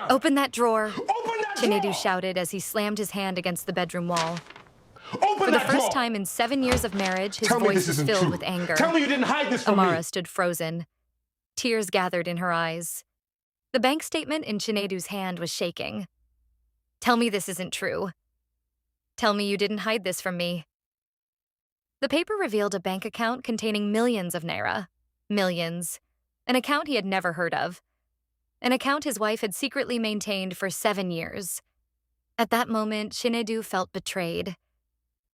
Open that drawer, Open that Chinedu drawer! shouted as he slammed his hand against the bedroom wall. Open For the that first drawer! time in 7 years of marriage, his Tell me voice this was isn't filled true. with anger. Tell me you didn't hide this from Amara me. stood frozen. Tears gathered in her eyes. The bank statement in Chinedu's hand was shaking. Tell me this isn't true. Tell me you didn't hide this from me. The paper revealed a bank account containing millions of naira. Millions. An account he had never heard of. An account his wife had secretly maintained for 7 years. At that moment, Chinedu felt betrayed.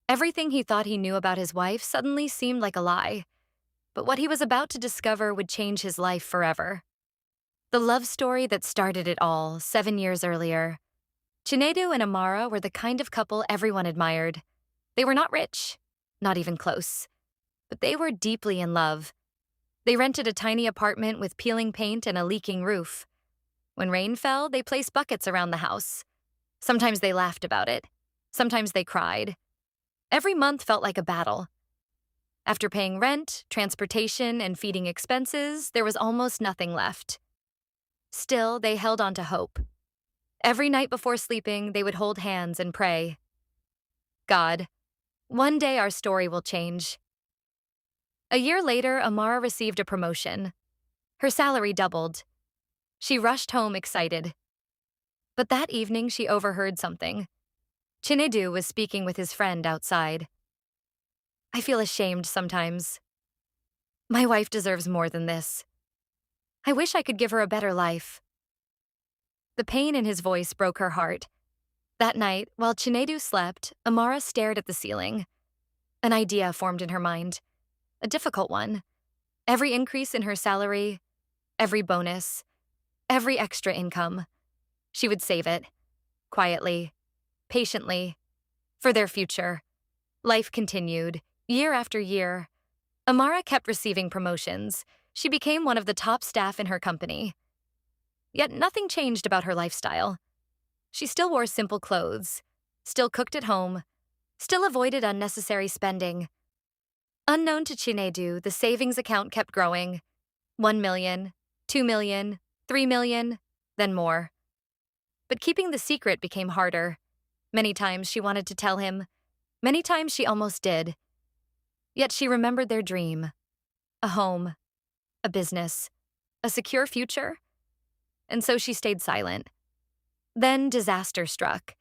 Everything he thought he knew about his wife suddenly seemed like a lie. But what he was about to discover would change his life forever. The love story that started it all 7 years earlier. Chinedu and Amara were the kind of couple everyone admired. They were not rich, not even close, but they were deeply in love. They rented a tiny apartment with peeling paint and a leaking roof. When rain fell, they placed buckets around the house. Sometimes they laughed about it. Sometimes they cried. Every month felt like a battle. After paying rent, transportation, and feeding expenses, there was almost nothing left. Still, they held on to hope. Every night before sleeping, they would hold hands and pray. God, one day our story will change. A year later, Amara received a promotion. Her salary doubled. She rushed home excited. But that evening, she overheard something. Chinedu was speaking with his friend outside. I feel ashamed sometimes. My wife deserves more than this. I wish I could give her a better life. The pain in his voice broke her heart. That night, while Chinedu slept, Amara stared at the ceiling. An idea formed in her mind. A difficult one. Every increase in her salary, every bonus, every extra income. She would save it. Quietly. Patiently. For their future. Life continued, year after year. Amara kept receiving promotions. She became one of the top staff in her company. Yet nothing changed about her lifestyle. She still wore simple clothes, still cooked at home, still avoided unnecessary spending. Unknown to Chinedu, the savings account kept growing. 1 million, 2 million, 3 million, then more. But keeping the secret became harder. Many times she wanted to tell him. Many times she almost did. Yet she remembered their dream. A home, a business, a secure future. And so she stayed silent. Then disaster struck.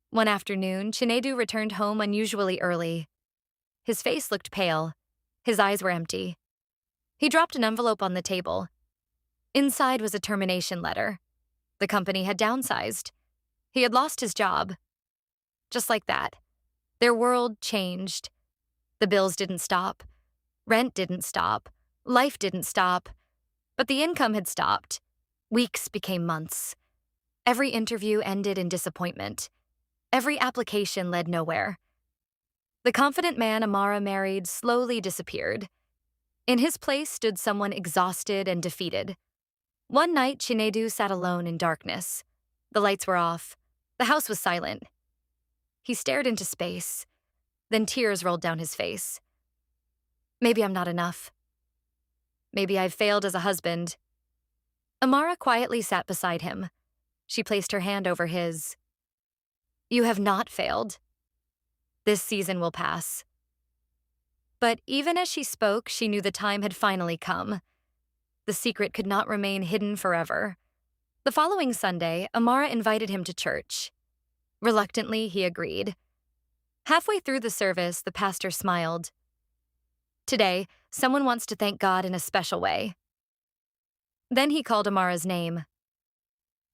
One afternoon, Chinedu returned home unusually early. His face looked pale. His eyes were empty. He dropped an envelope on the table. Inside was a termination letter. The company had downsized. He had lost his job. Just like that, their world changed. The bills didn't stop. Rent didn't stop. Life didn't stop. But the income had stopped. Weeks became months. Every interview ended in disappointment. Every application led nowhere. The confident man Amara married slowly disappeared. In his place stood someone exhausted and defeated. One night, Chinedu sat alone in darkness. The lights were off. The house was silent. He stared into space. Then tears rolled down his face. Maybe I'm not enough. Maybe I've failed as a husband. Amara quietly sat beside him. She placed her hand over his. You have not failed. This season will pass. But even as she spoke, she knew the time had finally come. The secret could not remain hidden forever. The following Sunday, Amara invited him to church. Reluctantly, he agreed. Halfway through the service, the pastor smiled. Today, someone wants to thank God in a special way. Then he called Amara's name.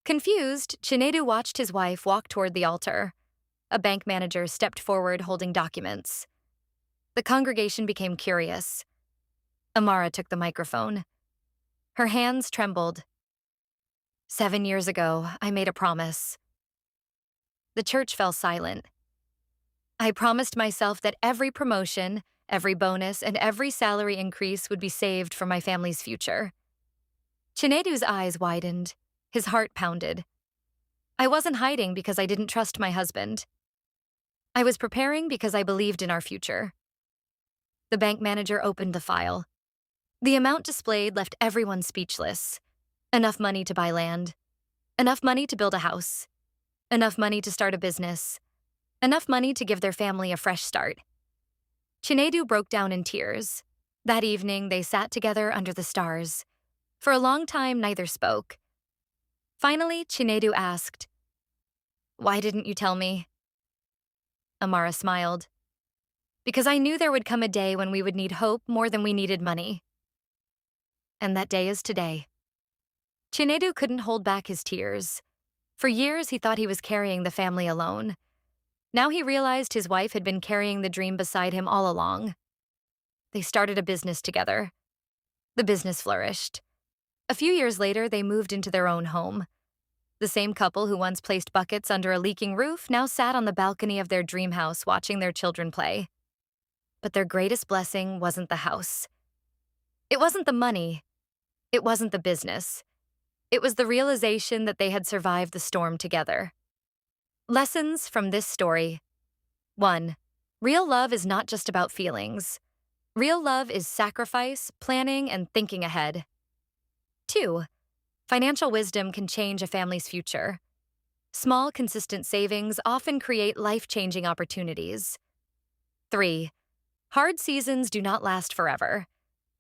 Confused, Chinedu watched his wife walk toward the altar. A bank manager stepped forward holding documents. The congregation became curious. Amara took the microphone. Her hands trembled. 7 years ago, I made a promise. The church fell silent. I promised myself that every promotion, every bonus, and every salary increase would be saved for my family's future. Chinedu's eyes widened. His heart pounded. I wasn't hiding because I didn't trust my husband. I was preparing because I believed in our future. The bank manager opened the file. The amount displayed left everyone speechless. Enough money to buy land. Enough money to build a house. Enough money to start a business. Enough money to give their family a fresh start. Chinedu broke down in tears. That evening, they sat together under the stars. For a long time, neither spoke. Finally, Chinedu asked, "Why didn't you tell me?" Amara smiled. "Because I knew there would come a day when we would need hope more than we needed money. And that day is today." Chinedu couldn't hold back his tears. For years, he thought he was carrying the family alone. Now he realized his wife had been carrying the dream beside him all along. They started a business together. The business flourished. A few years later, they moved into their own home. The same couple who once placed buckets under a leaking roof now sat on the balcony of their dream house watching their children play. But their greatest blessing wasn't the house. It wasn't the money. It wasn't the business. It was the realization that they had survived the storm together. Lessons from this story. 1. Real love is not just about feelings. Real love is sacrifice, planning, and thinking ahead. 2. Financial wisdom can change a family's future. Small, consistent savings often create life-changing opportunities. 3. Hard seasons do not last forever.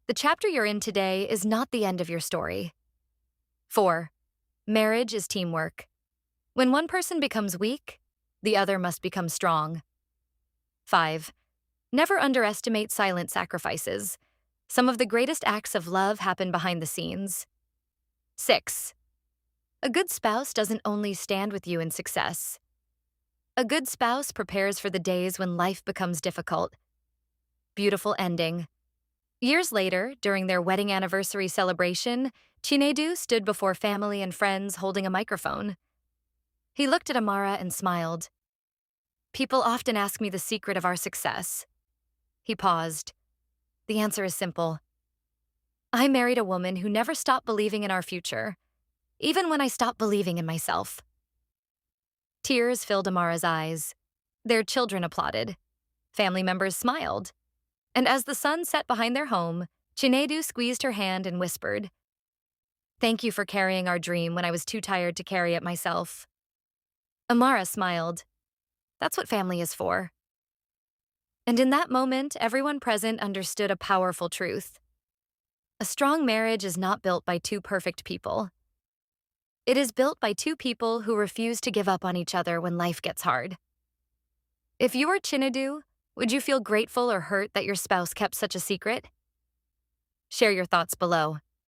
The chapter you're in today is not the end of your story. 4. Marriage is teamwork. When one person becomes weak, the other must become strong. 5. Never underestimate silent sacrifices. Some of the greatest acts of love happen behind the scenes. 6. A good spouse doesn't only stand with you in success. A good spouse prepares for the days when life becomes difficult. Beautiful ending. Years later, during their wedding anniversary celebration, Chinedu stood before family and friends holding a microphone. He looked at Amara and smiled. "People often ask me the secret of our success." He paused. "The answer is simple. I married a woman who never stopped believing in our future, even when I stopped believing in myself." Tears filled Amara's eyes. Their children applauded. Family members smiled. And as the sun set behind their home, Chinedu squeezed her hand and whispered, "Thank you for carrying our dream when I was too tired to carry it myself." Amara smiled. That's what family is for. And in that moment, everyone present understood a powerful truth. A strong marriage is not built by two perfect people. It is built by two people who refuse to give up on each other when life gets hard. If you were Chinedu, would you feel grateful or hurt that your spouse kept such a secret? Share your thoughts below.